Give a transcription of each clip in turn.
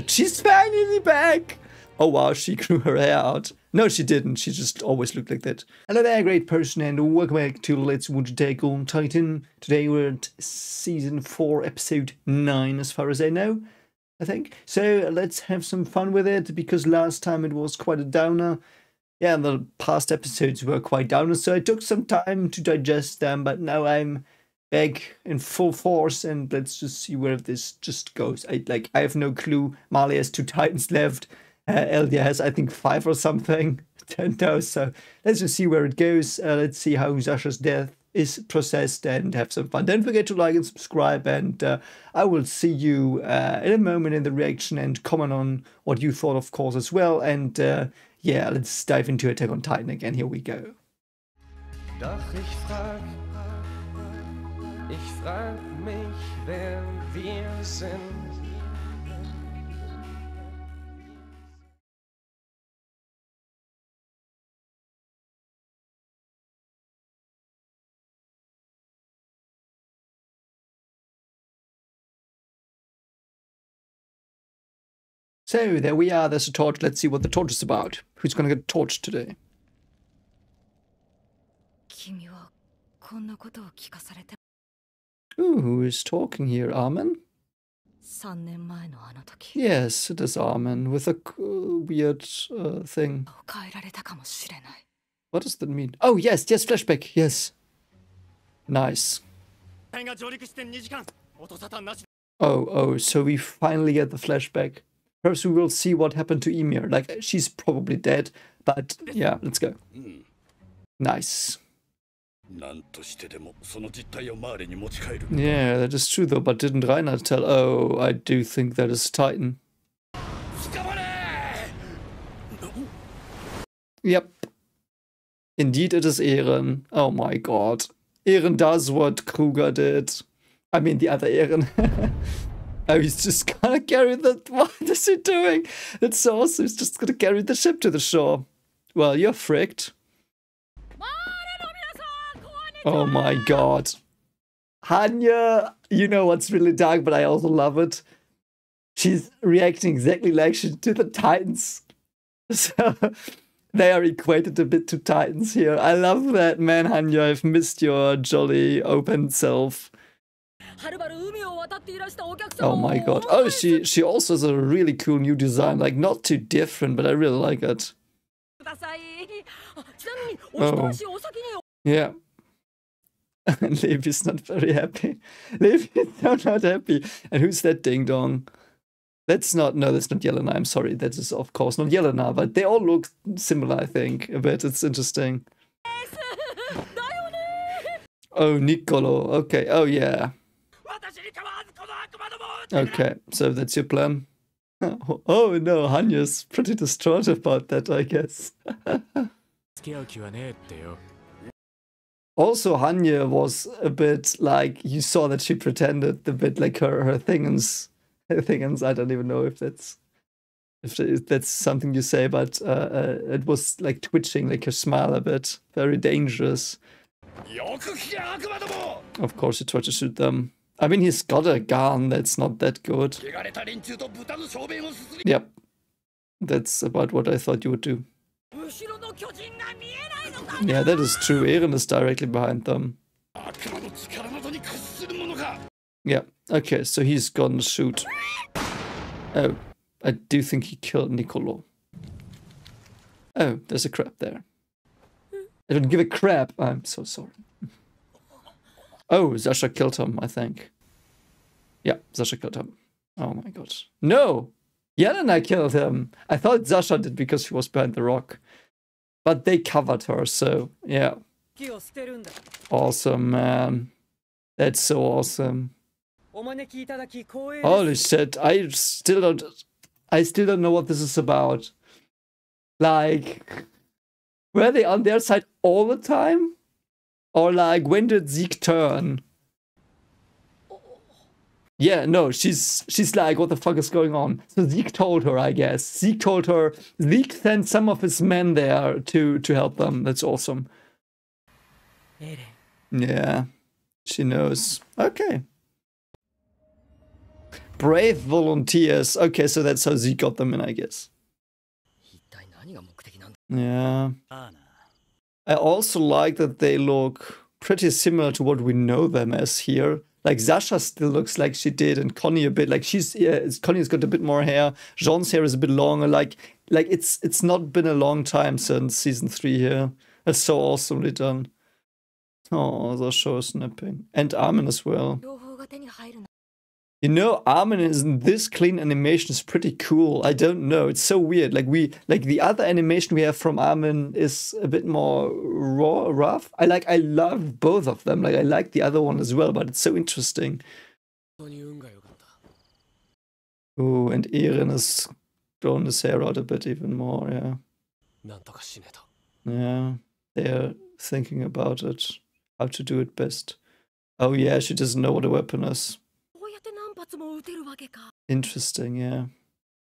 She's finally back! Oh wow, she grew her hair out. No, she didn't. She just always looked like that. Hello there, great person, and welcome back to Let's Want to Take on Titan. Today we're at Season 4, Episode 9, as far as I know, I think. So let's have some fun with it, because last time it was quite a downer. Yeah, the past episodes were quite downer, so I took some time to digest them, but now I'm back in full force, and let's just see where this just goes. I have no clue. Marley has 2 Titans left. Eldia has, I think, 5 or something. Don't know. So let's just see where it goes. Let's see how Sasha's death is processed and have some fun. Don't forget to like and subscribe. And I will see you in a moment in the reaction and comment on what you thought, of course, as well. And yeah, let's dive into Attack on Titan again. Here we go. Doch ich frag mich, wer wir sind. So there we are, there's a torch. Let's see what the torch is about. Who's gonna get torched today? Ooh, who is talking here? Armin? Yes, it is Armin with a weird thing. What does that mean? Oh, yes, flashback, yes. Nice. Oh, so we finally get the flashback. Perhaps we will see what happened to Ymir. Like, she's probably dead, but yeah, let's go. Nice. Yeah, that is true though, but didn't Reinhard tell? Oh, I do think that is Titan. Yep. Indeed it is Eren. Oh my god. Eren does what Kruger did. I mean the other Eren. Oh, he's just gonna carry the... What is he doing? That's so awesome. He's just gonna carry the ship to the shore. Well, you're fricked. Oh my god. Hanya, you know what's really dark, but I also love it. She's reacting exactly like she did to the Titans. So they are equated a bit to Titans here. I love that, man, Hanya. I've missed your jolly open self. Oh my god. Oh, she also has a really cool new design. Like, not too different, but I really like it. Oh. Yeah. Levi's not very happy. Levi's so not happy. And who's that ding dong? That's not Yelena, I'm sorry. That is of course not Yelena, but they all look similar, I think, a bit. It's interesting. Oh, Niccolo. Okay, oh yeah. Okay, so that's your plan. Oh no, Hanya's pretty distraught about that, I guess. Also, Hanya was a bit like, you saw that she pretended a bit like her thingans. I don't even know if that's something you say, but it was like twitching, like her smile a bit. Very dangerous. Of course, he tried to shoot them. I mean, he's got a gun that's not that good. Yep. That's about what I thought you would do. Yeah, that is true. Eren is directly behind them. Yeah, okay, so he's gonna shoot. Oh, I do think he killed Niccolo. Oh, there's a crab there. I don't give a crap. I'm so sorry. Oh, Sasha killed him, I think. Yeah, Sasha killed him. Oh my god. No! Yelena killed him! I thought Sasha did because she was behind the rock. But they covered her, so yeah. Awesome, man. That's so awesome. Holy shit, I still don't know what this is about. Like, were they on their side all the time? Or like, when did Zeke turn? Yeah, no, she's like, what the fuck is going on? So Zeke told her, I guess. Zeke sent some of his men there to help them. That's awesome. Yeah, she knows. Okay. Brave volunteers. Okay, so that's how Z got them in, I guess. Yeah. I also like that they look pretty similar to what we know them as here. Like Sasha still looks like she did, and Connie a bit. Like Connie's got a bit more hair. Jean's hair is a bit longer. Like it's not been a long time since season 3 here. That's so awesomely done. Oh, the show is snapping. And Armin as well. You know, Armin is in this clean animation is pretty cool. I don't know. It's so weird. Like the other animation we have from Armin is a bit more rough. I love both of them. Like I like the other one as well, but it's so interesting. Oh, and Eren has grown his hair out a bit even more, yeah. Yeah, they're thinking about it. How to do it best. Oh yeah, she doesn't know what a weapon is. Interesting, yeah.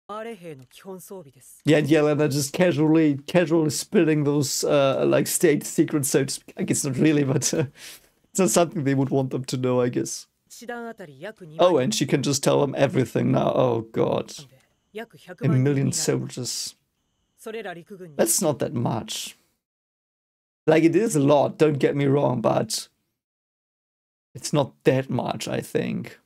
Yeah, and Yelena just casually spilling those like state secrets. So I guess not really, but it's not something they would want them to know, I guess. Oh, and she can just tell them everything now. Oh god, 1 million soldiers. That's not that much. Like it is a lot. Don't get me wrong, but it's not that much, I think.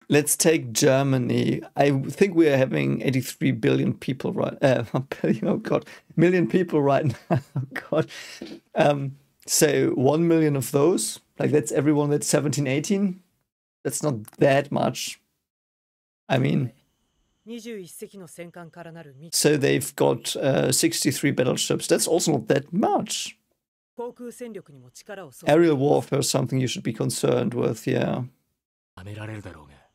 Let's take Germany. I think we are having 83 billion people right. Oh god, million people right now. Oh god. So 1 million of those, like that's everyone that's 17, 18. That's not that much. I mean, so they've got 63 battleships. That's also not that much. Aerial warfare is something you should be concerned with, yeah.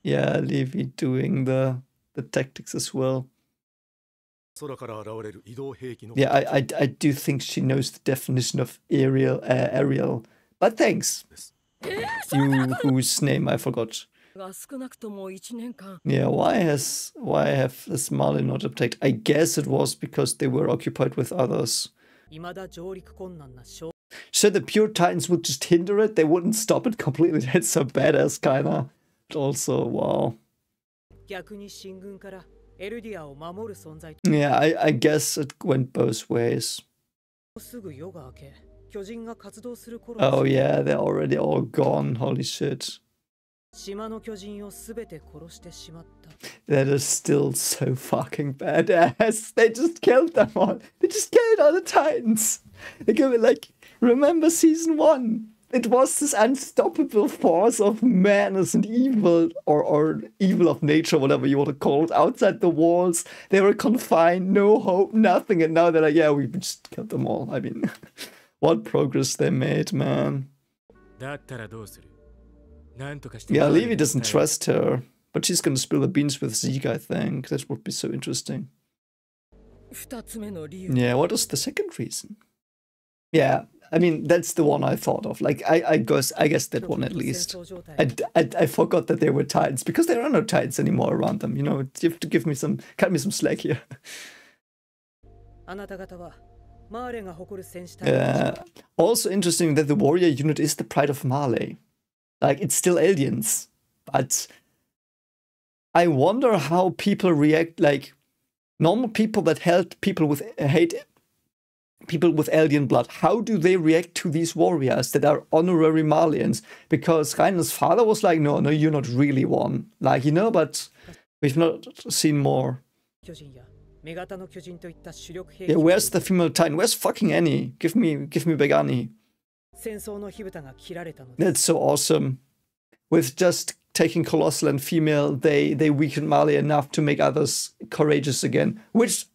Yeah, Levi doing the tactics as well. Yeah, I do think she knows the definition of aerial. But thanks. You whose name I forgot. Yeah, why have this Mali not attacked? I guess it was because they were occupied with others. So the pure Titans would just hinder it, they wouldn't stop it completely. That's so badass kinda. But also, wow. Yeah, I guess it went both ways. Oh yeah, they're already all gone, holy shit. That is still so fucking badass. They just killed them all. They just killed all the Titans. They give it like, remember season 1? It was this unstoppable force of madness and evil, or evil of nature, whatever you want to call it, outside the walls. They were confined, no hope, nothing. And now they're like, yeah, we just killed them all. I mean, what progress they made, man. Yeah, Levi doesn't trust her, but she's gonna spill the beans with Zeke, I think. That would be so interesting. Yeah, what is the second reason? Yeah, I mean, that's the one I thought of. Like, I guess that one at least. I forgot that there were Titans, because there are no Titans anymore around them. You know, you have to cut me some slack here. Also interesting that the warrior unit is the pride of Marley. Like, it's still aliens, but I wonder how people react. Like, normal people that hate people with alien blood, how do they react to these warriors that are honorary Malians? Because Reiner's father was like, no, you're not really one. Like, you know, but we've not seen more. Yeah, where's the female Titan? Where's fucking Annie? Give me Begani. That's so awesome. With just taking Colossal and female, they weaken Mali enough to make others courageous again. Which,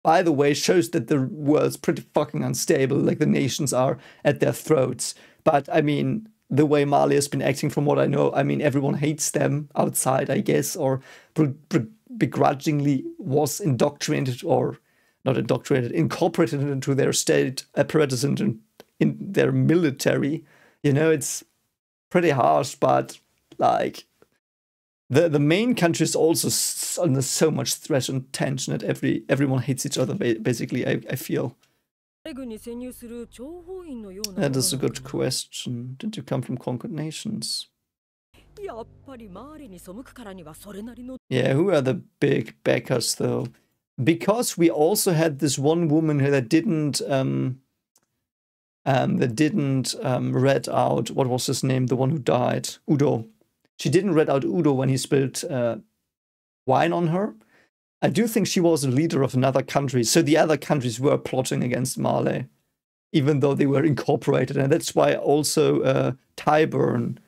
by the way, shows that the world's pretty fucking unstable, like the nations are at their throats. But, I mean, the way Mali has been acting, from what I know, I mean, everyone hates them outside, I guess, or begrudgingly was indoctrinated, or not indoctrinated, incorporated into their state apparatus and in their military. You know, it's pretty harsh, but, like, the main country is also under so much stress and tension that everyone hates each other, basically, I feel. That is a good question. Did you come from conquered nations? Yeah, who are the big backers though? Because we also had this one woman that didn't read out, what was his name, the one who died, Udo. She didn't read out Udo when he spilled wine on her. I do think she was a leader of another country, so the other countries were plotting against Marley, even though they were incorporated, and that's why also Tyburn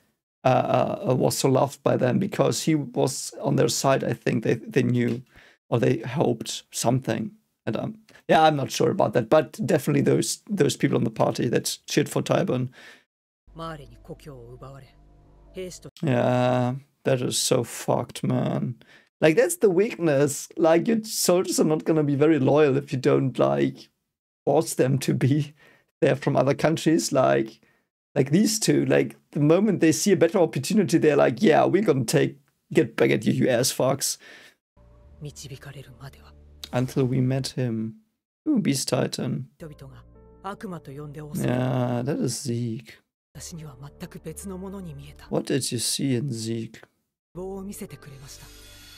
was so loved by them, because he was on their side. I think they knew, or they hoped something. And yeah, I'm not sure about that, but definitely those people on the party that cheered for Tyburn. Yeah, that is so fucked, man. Like, that's the weakness. Like, your soldiers are not gonna be very loyal if you don't, like, force them to be there from other countries. Like these two, like, the moment they see a better opportunity, they're like, yeah, we're gonna get back at you ass fucks. Until we met him. Ooh, Beast Titan. Yeah, that is Zeke. What did you see in Zeke?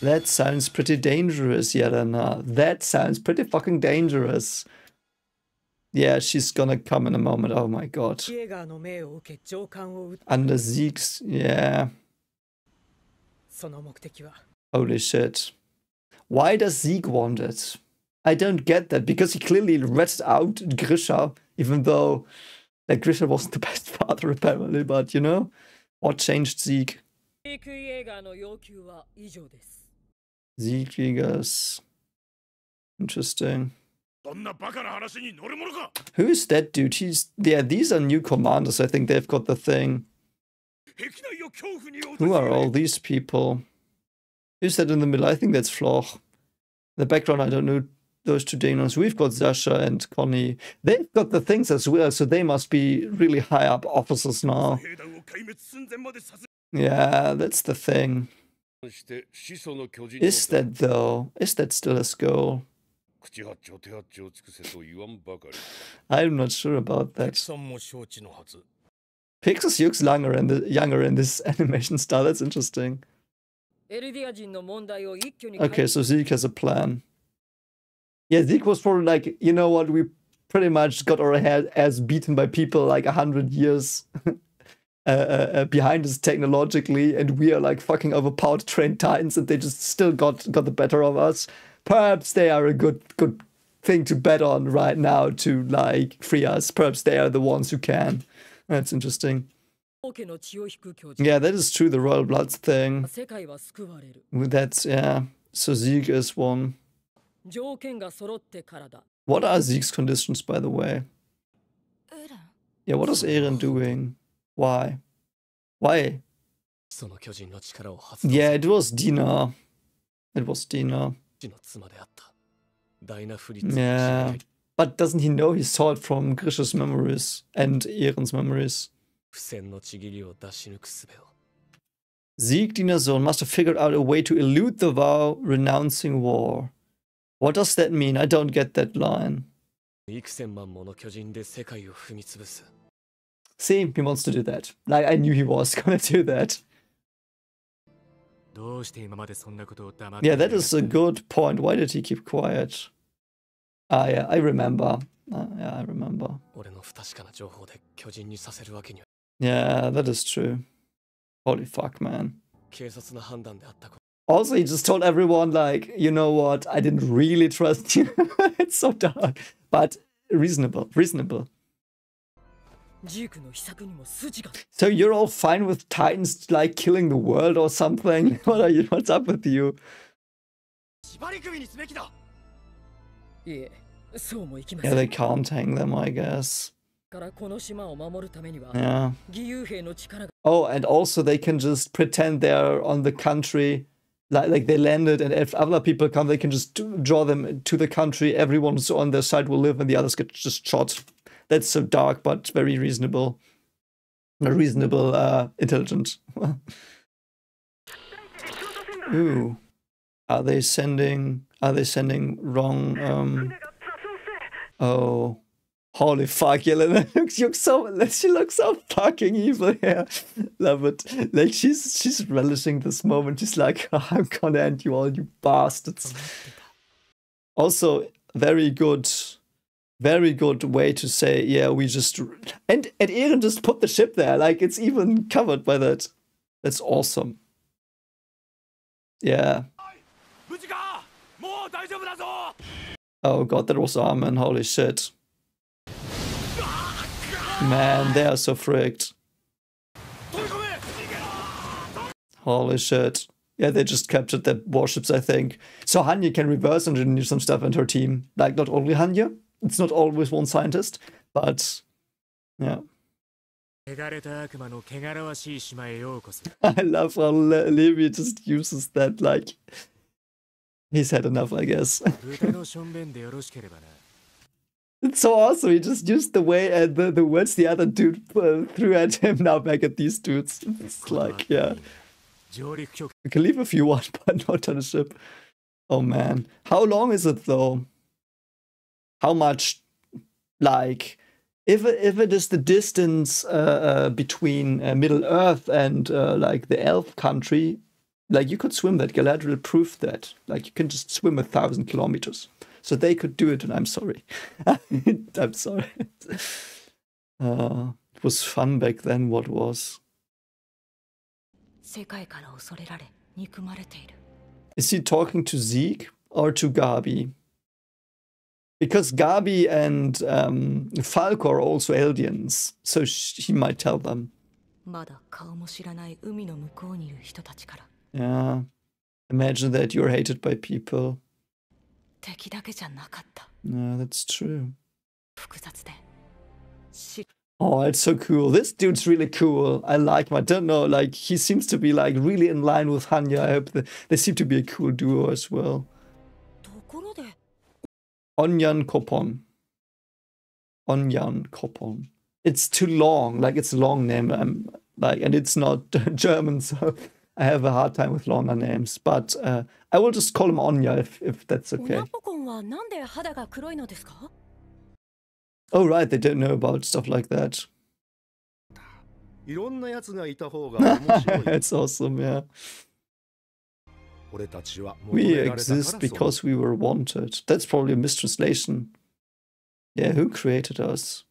That sounds pretty dangerous, Yelena. That sounds pretty fucking dangerous. Yeah, she's gonna come in a moment. Oh my god. Under Zeke's, yeah. Holy shit. Why does Zeke want it? I don't get that, because he clearly read out Grisha, even though like, Grisha wasn't the best father apparently, but you know? What changed Zeke? Zeke Jägers. Interesting. Who is that dude? Yeah, these are new commanders. I think they've got the thing. Who are all these people? Who's that in the middle? I think that's Floch. The background, I don't know those two Danos. We've got Zasha and Connie. They've got the things as well, so they must be really high up officers now. Yeah, that's the thing. Is that though? Is that still his goal? I'm not sure about that. Pixis looks younger in this animation style. That's interesting. Okay, so Zeke has a plan. Yeah, Zeke was probably like, you know what, we pretty much got our head as beaten by people like 100 years behind us technologically, and we are like fucking overpowered trained titans, and they just still got the better of us. Perhaps they are a good thing to bet on right now to like free us. Perhaps they are the ones who can. That's interesting. Yeah, that is true, the royal bloods thing. That's, yeah. So Zeke is one. What are Zeke's conditions, by the way? Yeah, what is Eren doing? Why? Why? Yeah, it was Dina. It was Dina. Yeah. But doesn't he know he saw it from Grisha's memories and Eren's memories? Zeke, Dina's son, must have figured out a way to elude the vow, renouncing war. What does that mean? I don't get that line. See, he wants to do that. Like, I knew he was gonna do that. Yeah, that is a good point. Why did he keep quiet? Ah, yeah, I remember. Yeah, I remember. Yeah, that is true. Holy fuck, man. Also, he just told everyone, like, you know what, I didn't really trust you. It's so dark, but reasonable. So you're all fine with Titans, like, killing the world or something? What's up with you? Yeah, they can't hang them, I guess. Yeah. Oh, and also they can just pretend they're on the country, like they landed, and if other people come, they can just draw them to the country. Everyone's on their side will live, and the others get just shot. That's so dark, but very reasonable. Intelligent. Ooh. Are they sending wrong, oh. Holy fuck, Yelena she looks so fucking evil here. Love it. Like she's relishing this moment. She's like, oh, I'm gonna end you all, you bastards. Also, very good way to say, yeah, we just and Eren just put the ship there. Like it's even covered by that. That's awesome. Yeah. Oh god, that was Armin. Holy shit. Man, they are so fricked. Holy shit. Yeah, they just captured their warships, I think. So Hanya can reverse engineer some stuff into her team. Like, not only Hanya. It's not always one scientist. But, yeah. I love how Levi just uses that, like... He's had enough, I guess. It's so awesome. He just used the way the words the other dude threw at him now back at these dudes. It's like, yeah. You can leave if you want, but not on a ship. Oh man. How long is it though? How much, like, if it is the distance between Middle Earth and like the Elf country, like you could swim that. Galadriel proved that. Like you can just swim 1,000 kilometers. So they could do it, and I'm sorry. I'm sorry. It was fun back then, what was. Is he talking to Zeke or to Gabi? Because Gabi and Falco are also aliens, so he might tell them. Yeah. Imagine that you're hated by people. Yeah, that's true. Oh, it's so cool. This dude's really cool. I like him. I don't know, like, he seems to be, like, really in line with Hanya. I hope they seem to be a cool duo as well. Onyan Kopon. Onyan Kopon. It's too long. Like, it's a long name. And it's not German, so I have a hard time with longer names. But I will just call him Onya if that's okay. Oh, right, they don't know about stuff like that. It's awesome, yeah. We exist because we were wanted. That's probably a mistranslation. Yeah, who created us?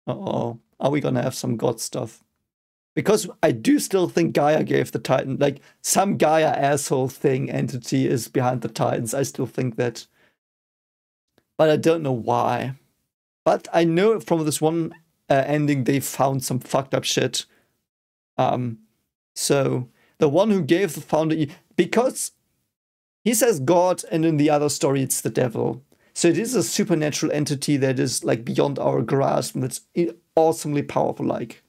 Uh-oh. Are we gonna have some god stuff? Because I do still think Gaia gave the Titan, like, some Gaia asshole thing entity is behind the Titans. I still think that. But I don't know why. But I know from this one ending they found some fucked up shit. So the one who gave the founder, because he says God, and in the other story it's the devil. So it is a supernatural entity that is like beyond our grasp, and that's awesomely powerful, like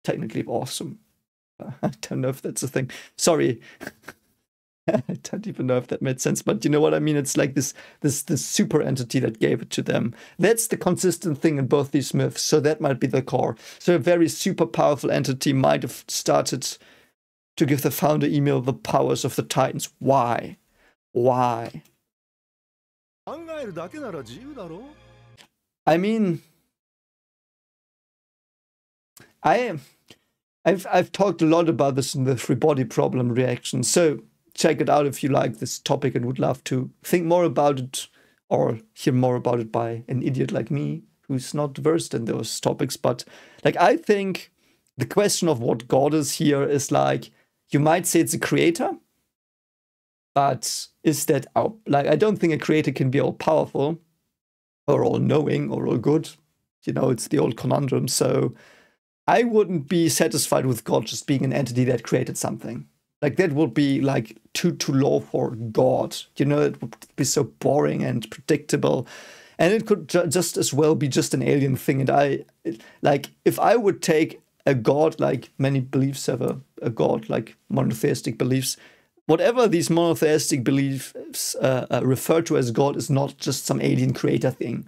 technically awesome. I don't know if that's a thing. Sorry. I don't even know if that made sense, but you know what I mean? It's like this super entity that gave it to them. That's the consistent thing in both these myths, so that might be the core. So a very super powerful entity might have started to give the founder Ymir the powers of the Titans. Why? Why? I mean, I've talked a lot about this in the free body problem reaction, so check it out if you like this topic and would love to think more about it or hear more about it by an idiot like me who's not versed in those topics. But like, I think the question of what God is here is like, you might say it's a creator, but is that like, I don't think a creator can be all powerful or all knowing or all good. You know, it's the old conundrum. So I wouldn't be satisfied with God just being an entity that created something. Like, that would be like too low for God. You know, it would be so boring and predictable. And it could just as well be just an alien thing. And like, if I would take a God, like many beliefs have a God, like monotheistic beliefs, whatever these monotheistic beliefs refer to as God is not just some alien creator thing.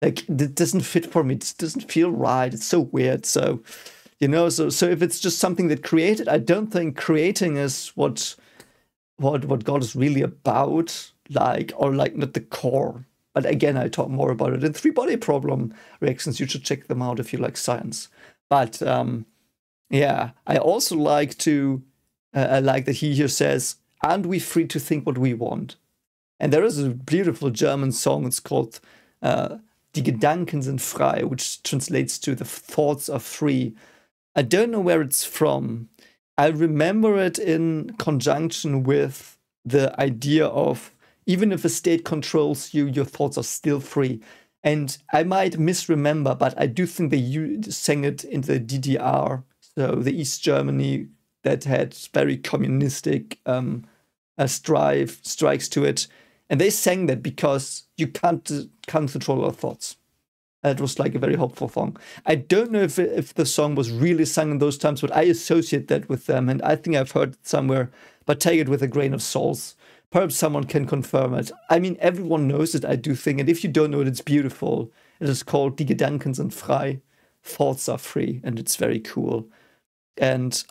Like, it doesn't fit for me. It doesn't feel right. It's so weird. So, you know, so if it's just something that created, I don't think creating is what what God is really about, like, or like not the core. But again, I talk more about it in 3-body problem reactions. You should check them out if you like science. But yeah, I also like to I like that he here says, "Aren't we free to think what we want?" And there is a beautiful German song. It's called "Die Gedanken sind frei," which translates to "the thoughts are free." I don't know where it's from. I remember it in conjunction with the idea of even if a state controls you, your thoughts are still free. And I might misremember, but I do think they sang it in the DDR, so the East Germany that had very communistic strikes to it. And they sang that because you can't control our thoughts. It was like a very hopeful song. I don't know if the song was really sung in those times, but I associate that with them, and I think I've heard it somewhere, but take it with a grain of salt. Perhaps someone can confirm it. I mean, everyone knows it, I do think, and if you don't know it, it's beautiful. It is called Die Gedanken sind frei, thoughts are free, and it's very cool. And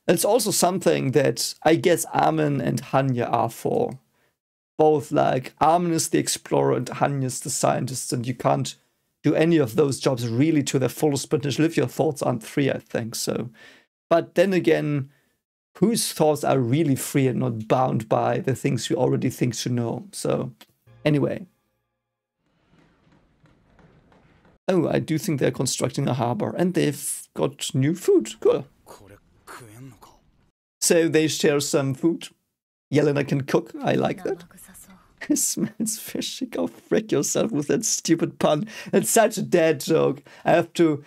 it's also something that I guess Armin and Hanya are for. Both, like, Armin is the explorer and Hanya is the scientist, and you can't do any of those jobs really to their fullest potential if your thoughts aren't free, I think so. But then again, whose thoughts are really free and not bound by the things you already think to know? So, anyway. Oh, I do think they're constructing a harbor, and they've got new food. Cool. So they share some food. Yelena can cook. I like that. It smells fishy. Go frick yourself with that stupid pun. It's such a dad joke. I have to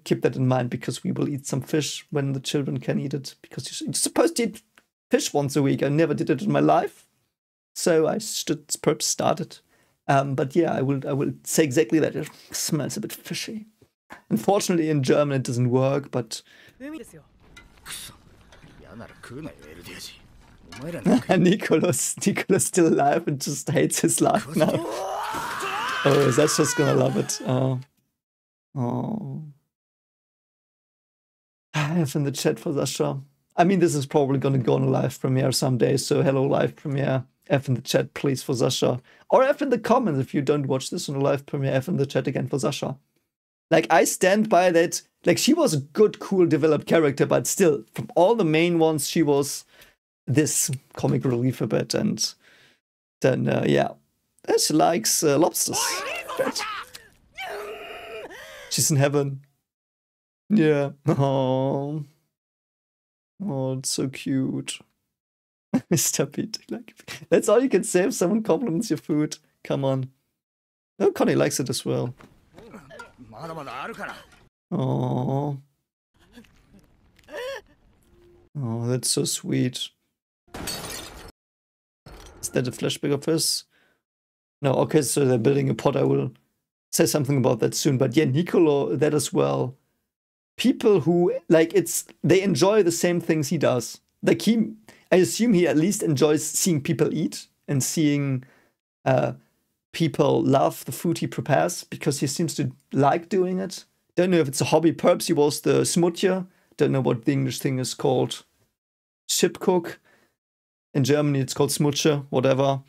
keep that in mind because we will eat some fish when the children can eat it. Because you're supposed to eat fish once a week. I never did it in my life, so I should perhaps start it. But yeah, I will say exactly that. It smells a bit fishy. Unfortunately, in German it doesn't work. But Nicholas still alive and just hates his life now. Oh, that's just gonna love it. Oh. F in the chat for Sasha. I mean, this is probably gonna go on a live premiere someday, so hello live premiere. F in the chat, please, for Sasha. Or F in the comments if you don't watch this on a live premiere. F in the chat again for Sasha. Like, I stand by that. Like, she was a good, cool, developed character, but still, from all the main ones, she was this comic relief a bit. And then, yeah, she likes lobsters. Right. She's in heaven. Yeah. Oh, it's so cute. Mr. Pete. Like, that's all you can say if someone compliments your food. Come on. Oh, Connie likes it as well. Oh. Oh, that's so sweet. Is that a flashback of his? No, okay, so they're building a pot. I will say something about that soon. But yeah, Nicolo, that as well. People who, like, they enjoy the same things he does. Like, I assume he at least enjoys seeing people eat and seeing people love the food he prepares because he seems to like doing it. Don't know if it's a hobby. Perhaps he was the smutje. Don't know what the English thing is called. Ship cook. In Germany, it's called smutsche, whatever.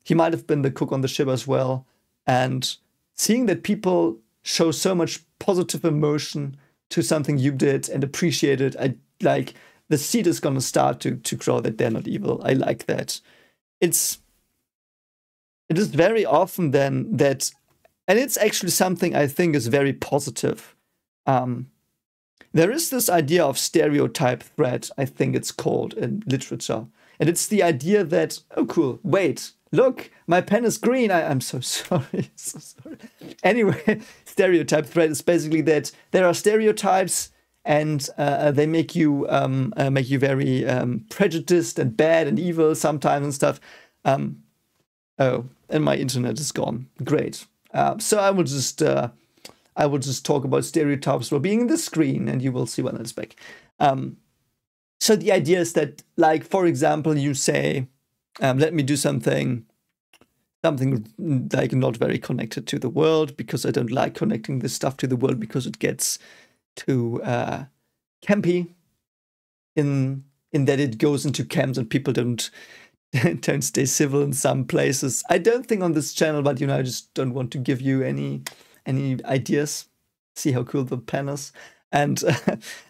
He might have been the cook on the ship as well. And seeing that people show so much positive emotion to something you did and appreciate it, like, the seed is going to start to grow that they're not evil. I like that. It is very often then that, and it's actually something I think is very positive. There is this idea of stereotype threat, I think it's called in literature. And it's the idea that, oh cool, wait, look, my pen is green. I'm so sorry, so sorry. Anyway, stereotype threat is basically that there are stereotypes and they make you very prejudiced and bad and evil sometimes and stuff. Oh, and my internet is gone. Great. So I will just talk about stereotypes while being in the screen, and you will see when it's back. So the idea is that, like, for example, you say, let me do something like not very connected to the world because I don't like connecting this stuff to the world because it gets too campy in in that it goes into camps and people don't stay civil in some places. I don't think on this channel, but I just don't want to give you any ideas. See how cool the pen is. And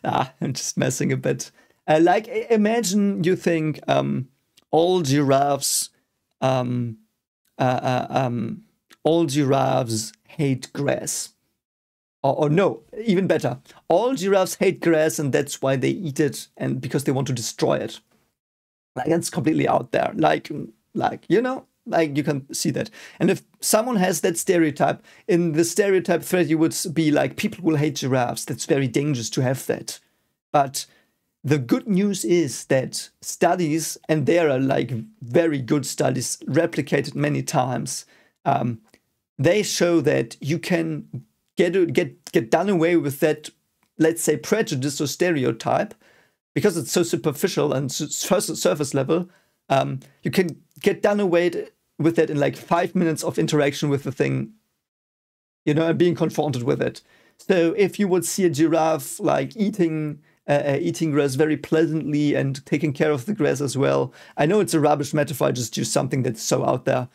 I'm just messing a bit. Like, imagine you think all giraffes hate grass. Or no, even better. All giraffes hate grass, and that's why they eat it, and because they want to destroy it. Like, that's completely out there. Like you can see that. And if someone has that stereotype, in the stereotype thread, you would be like, people will hate giraffes. That's very dangerous to have that. But the good news is that studies, and there are like very good studies replicated many times, they show that you can get done away with that, let's say, prejudice or stereotype, because it's so superficial and surface level. You can get done away with that in like 5 minutes of interaction with the thing, and being confronted with it. So if you would see a giraffe like eating grass very pleasantly and taking care of the grass as well, I know it's a rubbish metaphor, I just use something that's so out there.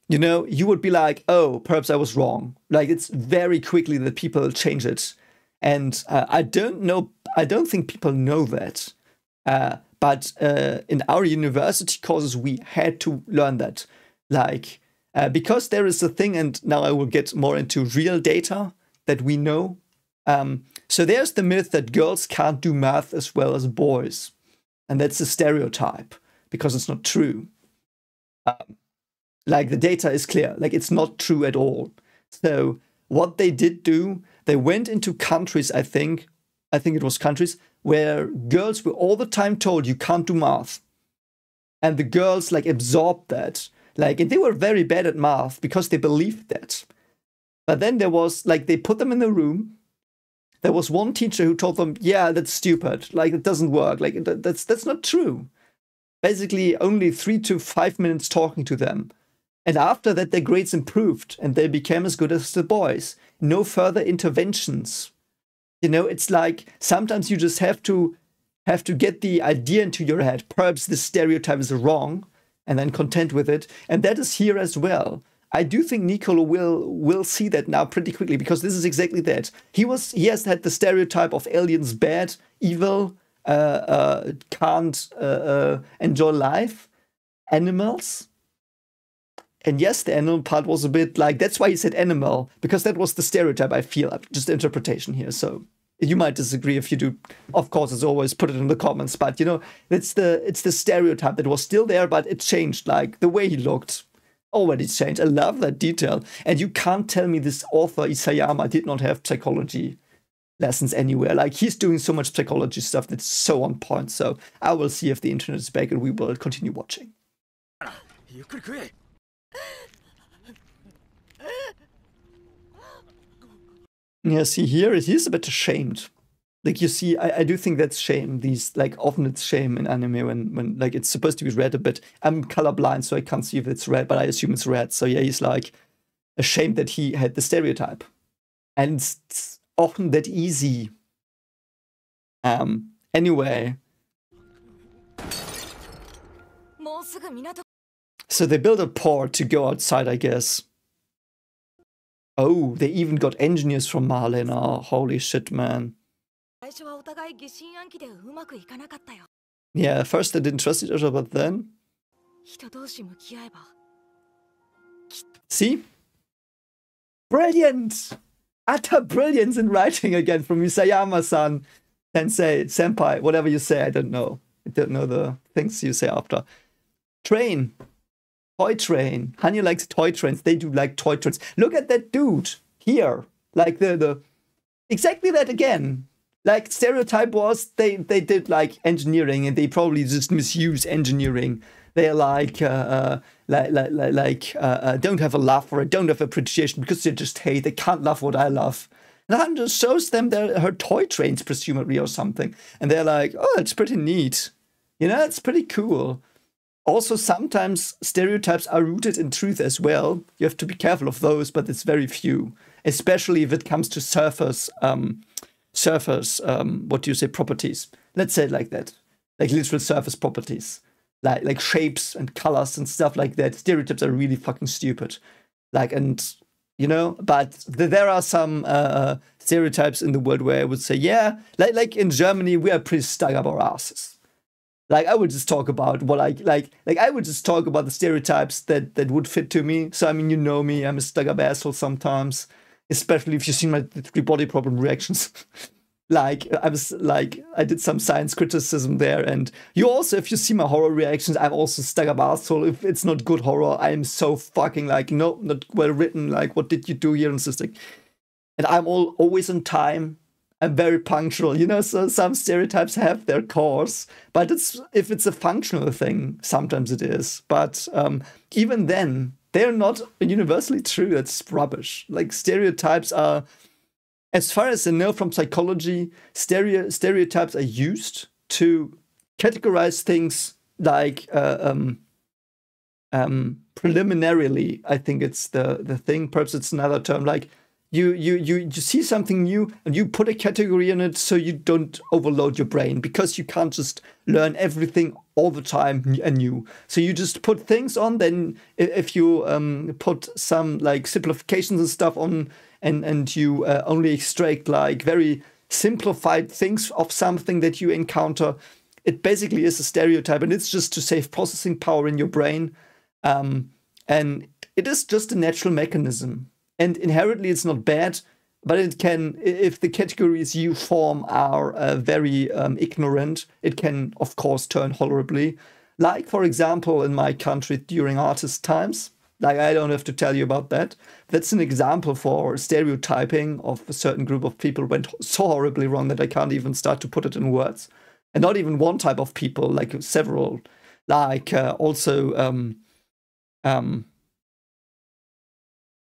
You would be like, oh, perhaps I was wrong. Like, it's very quickly that people change it. And I don't think people know that. But in our university courses, we had to learn that. Like, because there is a thing, and now I will get more into real data that we know. So there's the myth that girls can't do math as well as boys. And that's a stereotype, because it's not true. Like, the data is clear. Like, it's not true at all. So what they did do, they went into countries, I think it was countries, where girls were all the time told you can't do math. And the girls, like, absorbed that. Like, and they were very bad at math because they believed that. But then there was, like, they put them in a room. There was one teacher who told them, yeah, that's stupid. Like, it doesn't work. Like, that's not true. Basically, only 3 to 5 minutes talking to them. And after that, their grades improved and they became as good as the boys. No further interventions. It's like sometimes you just have to get the idea into your head. Perhaps this stereotype is wrong, and then content with it. And that is here as well. I do think Nicolo will see that now pretty quickly, because this is exactly that. He has had the stereotype of aliens bad, evil, can't enjoy life, animals. And yes, the animal part was a bit like, that's why he said animal, because that was the stereotype, I feel, just interpretation here. So you might disagree. If you do, of course, as always, put it in the comments. But, it's the stereotype that was still there, but it changed. Like, the way he looked already changed. I love that detail. And you can't tell me this author, Isayama, did not have psychology lessons anywhere. Like, he's doing so much psychology stuff that's so on point. So I will see if the internet is back, and we will continue watching. Yeah, see here, he's a bit ashamed. Like, you see, I do think that's shame. These, like, often it's shame in anime when like, it's supposed to be red a bit. I'm colorblind, so I can't see if it's red, but I assume it's red. So yeah, he's like ashamed that he had the stereotype. And it's often that easy. Anyway. So they built a port to go outside, I guess. Oh, they even got engineers from Marlin. Oh, holy shit, man. Yeah, first they didn't trust each other, but then... See? Brilliant! Utter brilliance in writing again from Isayama-san. Sensei, senpai, whatever you say, I don't know. I don't know the things you say after. Train. Toy train. Hanya likes toy trains. They do like toy trains. Look at that dude here. Like the exactly that again. Like, stereotype was they did like engineering, and they probably just misuse engineering. They're like don't have a love for it, don't have appreciation, because they just hate. They can't love what I love. And Hanya just shows them her toy trains, presumably, or something, and they're like, oh, it's pretty neat. It's pretty cool. Also, sometimes stereotypes are rooted in truth as well. You have to be careful of those, but it's very few. Especially if it comes to surface, what do you say, properties. Let's say it like that. like literal surface properties, like shapes and colors and stuff like that. Stereotypes are really fucking stupid. Like, and you know, but there are some stereotypes in the world where I would say, yeah, like in Germany, we are pretty stuck up our asses. Like, I would just talk about what like I would just talk about the stereotypes that would fit to me. So I mean, you know me, I'm a stuck up asshole sometimes, especially if you've seen my 3 body problem reactions. Like, I did some science criticism there, and you also, if you see my horror reactions, I'm also stuck up asshole. If it's not good horror, I'm so fucking like, no, not well written. Like, what did you do here? And it's just like, and I'm always on time. I'm very punctual, you know. So some stereotypes have their cause, but if it's a functional thing, sometimes it is. But even then, they're not universally true. That's rubbish. Like, stereotypes are, as far as I know from psychology, stereotypes are used to categorize things like preliminarily. I think it's the thing. Perhaps it's another term. Like, you see something new and you put a category in it so you don't overload your brain, because you can't just learn everything all the time anew. So you just put things on. Then if you put some like simplifications and stuff on, and you only extract like very simplified things of something that you encounter, it basically is a stereotype, and it's just to save processing power in your brain. And it is just a natural mechanism. And inherently, it's not bad, but it can, if the categories you form are very ignorant, it can, of course, turn horribly. Like, for example, in my country during artist times, like, I don't have to tell you about that. That's an example for stereotyping of a certain group of people went so horribly wrong that I can't even start to put it in words. And not even one type of people, like several, like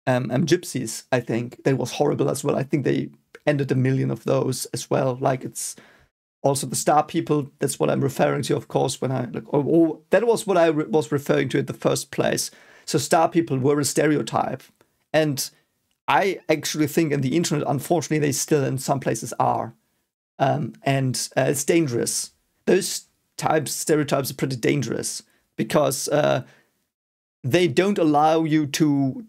gypsies, I think. That was horrible as well. I think they ended 1 million of those as well. Like, it's also the star people. That's what I'm referring to, of course, when I like, that was what I was referring to in the first place. So star people were a stereotype. And I actually think in the internet, unfortunately, they still in some places are. And it's dangerous. Those stereotypes are pretty dangerous, because they don't allow you to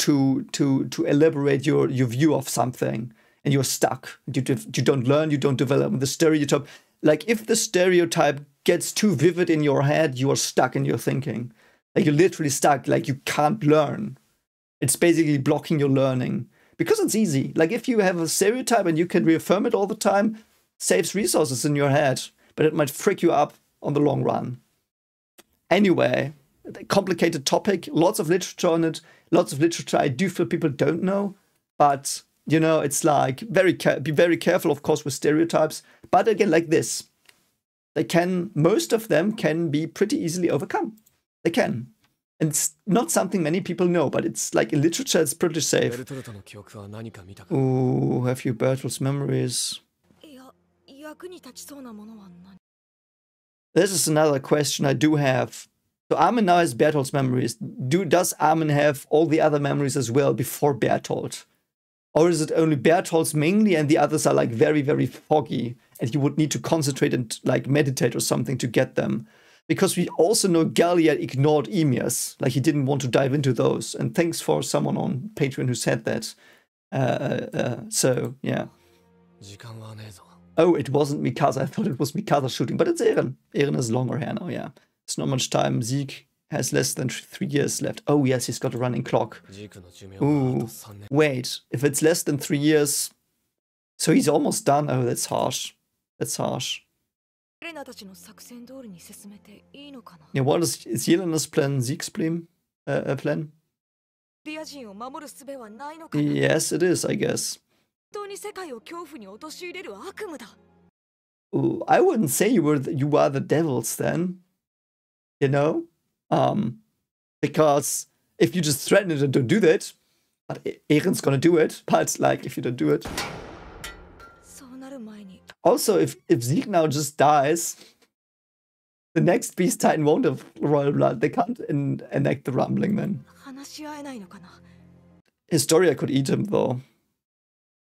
elaborate your view of something, and you're stuck. You don't learn, you don't develop. The stereotype, like, if the stereotype gets too vivid in your head, you are stuck in your thinking. Like, you're literally stuck, like, you can't learn. It's basically blocking your learning, because it's easy. Like, if you have a stereotype and you can reaffirm it all the time, saves resources in your head, but it might frick you up on the long run. Anyway, complicated topic, lots of literature on it, lots of literature I do feel people don't know, but, you know, it's like, be very careful, of course, with stereotypes. But again, like this, most of them can be pretty easily overcome. They can. And it's not something many people know, but it's like in literature, it's pretty safe. Ooh, have you Bertolt's memories? This is another question I do have. So Armin now has Bertolt's memories. Does Armin have all the other memories as well before Bertolt? Or is it only Bertolt's mainly and the others are like very, very foggy and you would need to concentrate and like meditate or something to get them? Because we also know Galliard ignored emirs, like he didn't want to dive into those. And thanks for someone on Patreon who said that. So, yeah. Oh, it wasn't Mikasa. I thought it was Mikasa shooting, but it's Eren. Eren is longer hair now, yeah. It's not much time. Zeke has less than 3 years left. Oh, yes, he's got a running clock. Ooh, wait. If it's less than 3 years, so he's almost done. Oh, that's harsh. That's harsh. Yeah, what is Yelena's plan? Zeke's plan? Yes, it is, I guess. Ooh, I wouldn't say you are the devils then. You know? Because if you just threaten it and don't do that, but Eren's gonna do it, but like if you don't do it. Also, if Zeke now just dies, the next Beast Titan won't have royal blood. They can't enact the rumbling then. Historia could eat him though.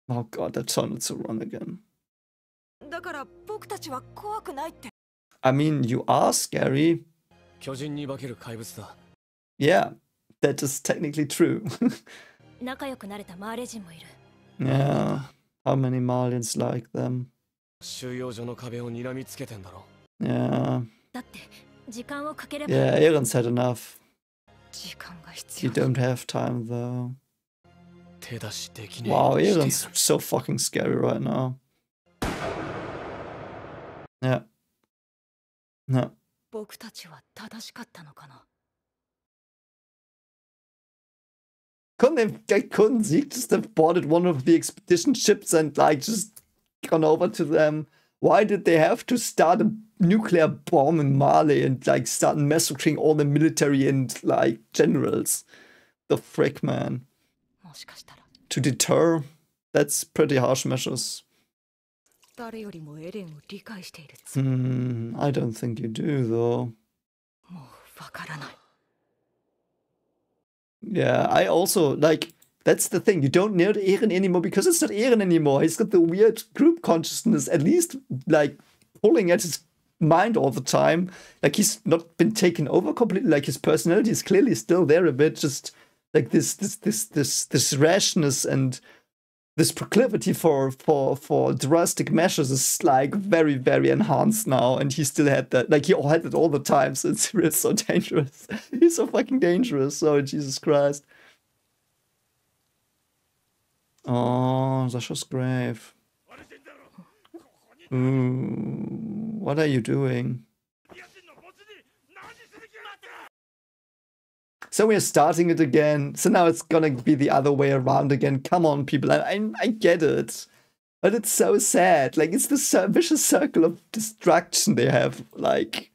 Oh god, that sounded so wrong again. I mean, you are scary. 巨人に化ける怪物だ。 Yeah, that is technically true. 仲良くなれたマーレ人もいる。 Yeah, how many Malians like them? 収容所の壁を睨みつけてんだろ。 Yeah. だって時間をかければ。 Yeah, Aaron's had enough. 時間が必 You 要。 don't have time though. 手出しできねえ。 Wow, して Aaron's so fucking scary right now. Yeah. Yeah. 僕たちは正しかったのかな。 couldn't Zeke just have boarded one of the expedition ships and like just gone over to them? Why did they have to start a nuclear bomb in Mali and like start massacring all the military and like generals? The frick, man. もしかしたら To deter? That's pretty harsh measures. 誰よりもエレンを理解している。 I don't think you do though. もうわからない。 Yeah, I also, like, that's the thing. You don't need Eren anymore because it's not Eren anymore. He's got the weird group consciousness, at least, like, pulling at his mind all the time. Like, he's not been taken over completely. Like, his personality is clearly still there a bit. Just, like, this rashness and this proclivity for drastic measures is, like, very, very enhanced now. And he still had that. Like, he had it all the time. So it's really so dangerous. He's so fucking dangerous. Oh, Jesus Christ. Oh, Sasha's grave. Ooh, what are you doing? So we're starting it again. So now it's gonna be the other way around again. Come on, people. I get it. But it's so sad. Like, it's this vicious circle of destruction they have. Like,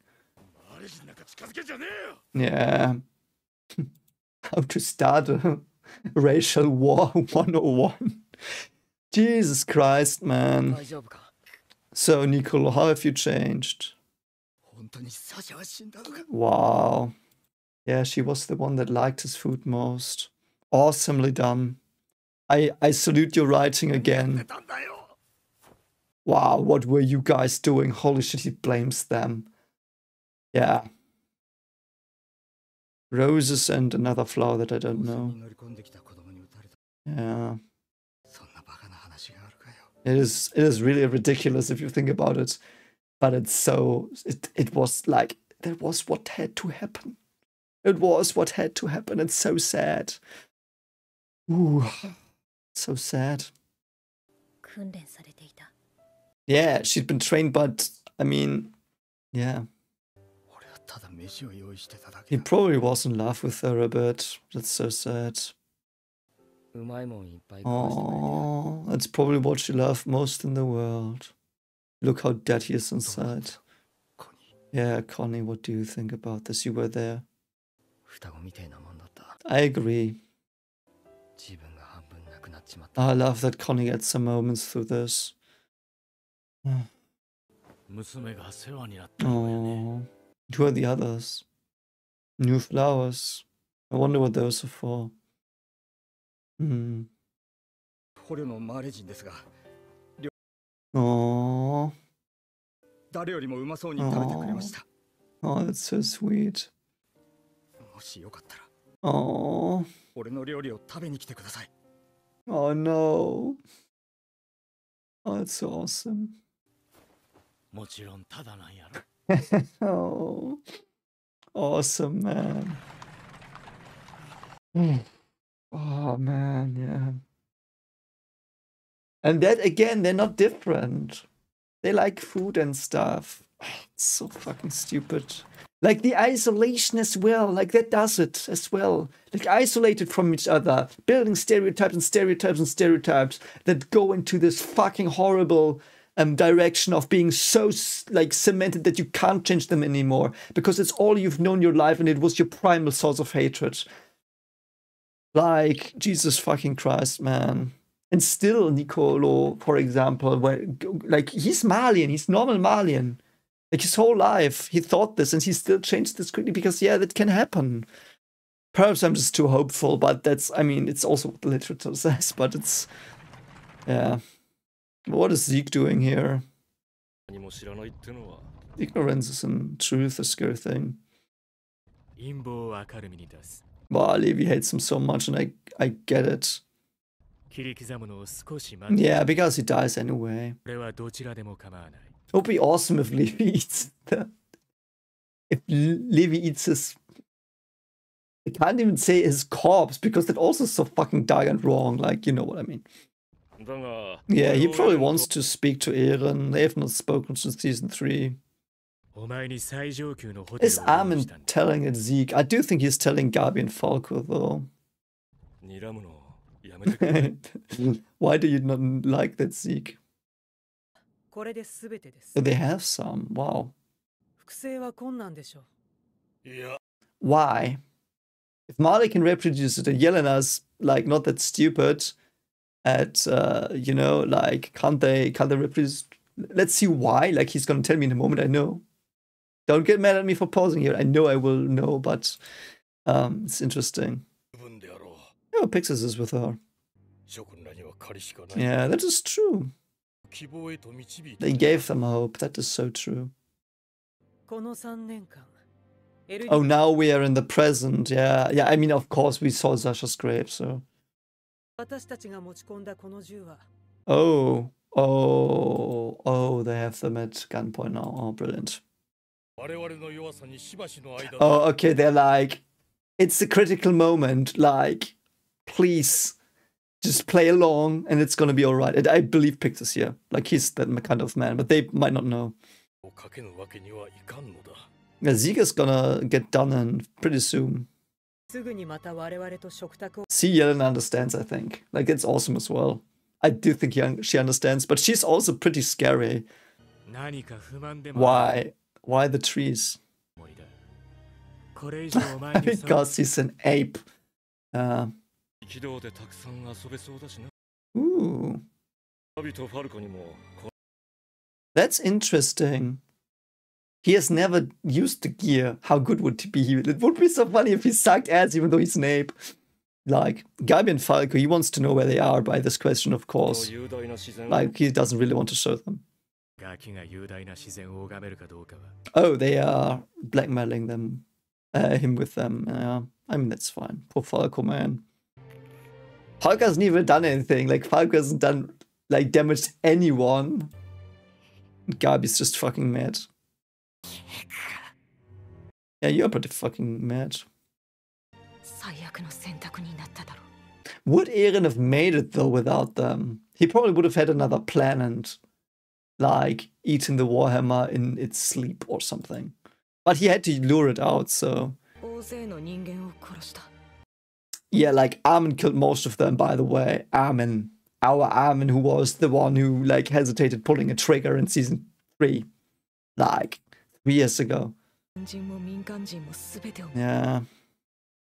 yeah. How to start a racial war 101. Jesus Christ, man. 大丈夫か。 So, Nicolo, how have you changed? 本当にサシャは死んだのか。 Wow. Yeah, she was the one that liked his food most. Awesomely done. I salute your writing again. たんだよ。 Wow, what were you guys doing? Holy shit, he blames them. Yeah. Roses and another flower that I don't know. 乗り込んできた子供に撃たれた。 Yeah. そんなバカな話があるかよ。 It is really ridiculous if you think about it. But it's so it was like that was what had to happen. It was what had to happen. It's so sad. Ooh. So sad. 訓練されていた。 Yeah, she'd been trained, but I mean, yeah. 俺はただ飯を用意してただけ He だ。 probably was in love with her a bit. That's so sad. うまいもんいっぱい食わしてくれてよ。 Oh, that's probably what she loved most in the world. Look how dead he is どうだっ inside. た子に Yeah, Connie, what do you think about this? You were there. 双子みてえなもんだった。 I agree. 自分が半分なくなっちまった。 I love that Connie gets some moments through this. 娘が世話になったのよね。 Oh, who are the others? New flowers. I wonder what those are for. Hmm. 捕虜のマーレ人ですが、 Oh, 誰よりもうまそうに食べてくれました。 oh, that's so sweet. もしよかったら、 Oh, 俺の料理を食べに来てください。 oh no. Oh, that's so awesome. もちろんただなんやろ。 Oh, awesome, man. Oh, man, yeah. And that, again, they're not different. They like food and stuff. It's so fucking stupid. Like the isolation as well, like that does it as well. Like isolated from each other, building stereotypes and stereotypes and stereotypes that go into this fucking horrible direction of being so like cemented that you can't change them anymore because it's all you've known your life and it was your primal source of hatred. Like, Jesus fucking Christ, man. And still, Nicolo, for example, where, like, he's Malian, he's normal Malian. Like, his whole life, he thought this, and he still changed this quickly because, yeah, that can happen. Perhaps I'm just too hopeful, but that's, I mean, it's also what the literature says, but it's, yeah. What is Zeke doing here? 何も知らないってのは Ignorance is in truth a scary thing. 陰謀を明るみに出す。 Wow, Levi hates him so much, and I get it. 切り刻むのを少し待って。 Yeah, because he dies anyway. これはどちらでも構わない。 It would be awesome if Levi eats if Levi eats his. I can't even say his corpse because that also is so fucking dark and wrong. Like, you know what I mean. だが Yeah, he probably wants to speak to Eren. They have not spoken since season 3. お前に最上級のホテル Is を用意 Armin したんだ。 telling it Zeke? I do think he's telling Gabi and Falco though. 睨むのやめてくれ Why do you not like that Zeke? これで全てです。 They have some. Wow. 複製は困難でしょう。いや Why? If Marley can reproduce it and Yelena's like not that stupid at you know, like can't they reproduce? Let's see why. Like he's gonna tell me in a moment. I know. Don't get mad at me for pausing here. I know I will know, but it's interesting. 部分であろ Yeah, Pixis is with her. う諸君らには借りしかない Yeah, that is true. 希望へと導いて They gave them hope. That is so true. この3年間、エルディ Oh, now we are in the present. Yeah, yeah. I mean, of course, we saw Sasha's grave. So. 私たちが持ち込んだこの銃は、 Oh, they have them at gunpoint now. Oh, brilliant. 我々の弱さにしばしの間 Oh, okay. They're like, it's a critical moment. Like, please, just play along, and it's gonna be all right. And I believe Pictus here. Like, he's that kind of man, but they might not know. をかけぬわけにはいかんのだ Yeah, Zika's gonna get done in pretty soon. すぐにまた我々と食卓を See, Yelena understands, I think. Like, it's awesome as well. I do think she understands, but she's also pretty scary. 何か不満でもある Why the trees? つもりだ。これ以上お前に Because he's an ape. 軌道でたくさん遊べそうだしな Ooh, ガビとファルコにもこ that's interesting. He has never used the gear. How good would he be? It would be so funny if he sucked ass, even though he's an ape. Like, Gabi and Falco, he wants to know where they are by this question, of の course. 雄大な自然を Like, he doesn't really want to show them. ガキが雄大な自然を拝めるかどうかは Oh, they are blackmailing them, him with them. Yeah, I mean, that's fine. Poor Falco, man. Falco hasn't even done anything. Like, Falco hasn't done, like, damaged anyone. Gabi's just fucking mad. Yeah, you're pretty fucking mad. 最悪の選択になっただろう。 Would Eren have made it, though, without them? He probably would have had another plan and, like, eaten the Warhammer in its sleep or something. But he had to lure it out, so... 大勢の人間を殺した。 Yeah, like, Armin killed most of them, by the way. Armin. Our Armin, who was the one who, like, hesitated pulling a trigger in season 3. Like, 3 years ago. 軍人も民間人も全てを Yeah.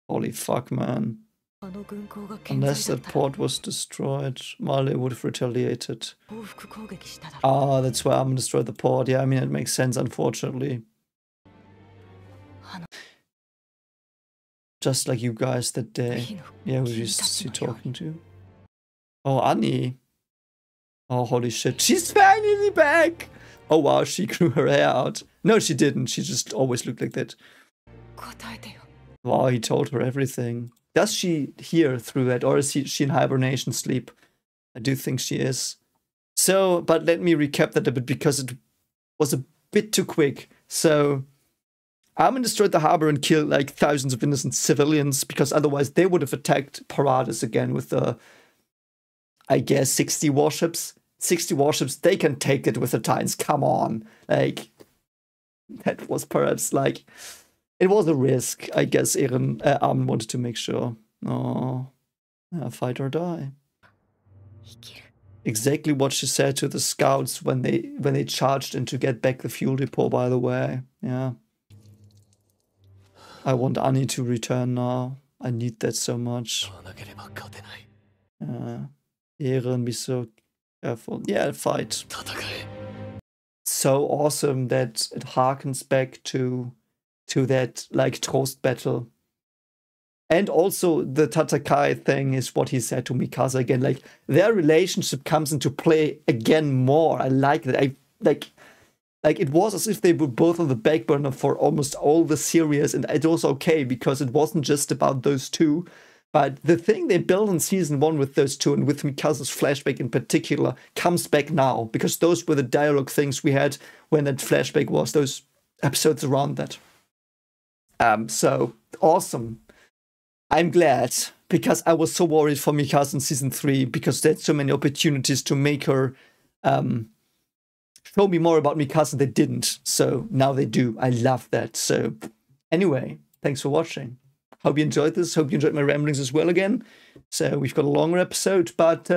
Holy fuck, man. あの軍港が健在 Unless だっ that たら port was destroyed, Marley would have retaliated. 報復攻撃しただろう。 Ah, that's why Armin destroyed the port. Yeah, I mean, it makes sense, unfortunately. Just like you guys that day. 火の Yeah, who 君 is たち she のように talking to? Oh, Annie. Oh, holy shit. She's finally back! Oh, wow, she grew her hair out. No, she didn't. She just always looked like that. 答えてよ。 Wow, he told her everything. Does she hear through that, or is she in hibernation sleep? I do think she is. So, but let me recap that a bit because it was a bit too quick. So, Armin destroyed the harbor and killed like thousands of innocent civilians because otherwise they would have attacked Paradis again with the, I guess, 60 warships. 60 warships, they can take it with the Titans. Come on. Like, that was perhaps like, it was a risk. I guess Armin wanted to make sure. Oh, yeah, fight or die. 生きる。 Exactly what she said to the scouts when they charged in to get back the fuel depot, by the way. Yeah. I want Annie to return now. I need that so much. そうなければ勝てない。 Eren, be so careful. Yeah, fight. 戦え。 So awesome that it harkens back to that, like, Trost battle. And also the Tatakai thing is what he said to Mikasa again. Like, their relationship comes into play again more. I like that. Like, it was as if they were both on the back burner for almost all the series, and it was okay because it wasn't just about those two. But the thing they built in season 1 with those two, and with Mikasa's flashback in particular, comes back now, because those were the dialogue things we had when that flashback was, those episodes around that. So, awesome. I'm glad, because I was so worried for Mikasa in season 3, because there's so many opportunities to make her show me more about Mikasa. They didn't, so now they do. I love that. So anyway, thanks for watching. Hope you enjoyed this. Hope you enjoyed my ramblings as well again. So we've got a longer episode, but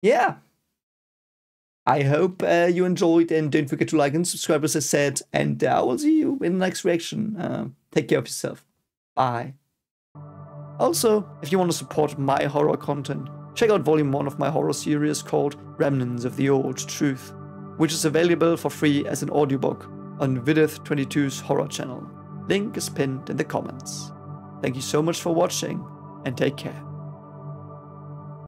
yeah. I hope you enjoyed, and don't forget to like and subscribe, as I said, and I will see you in the next reaction. Take care of yourself. Bye. Also, if you want to support my horror content, check out volume 1 of my horror series called Remnants of the Old Truth, which is available for free as an audiobook on Vidith22's horror channel. Link is pinned in the comments. Thank you so much for watching, and take care.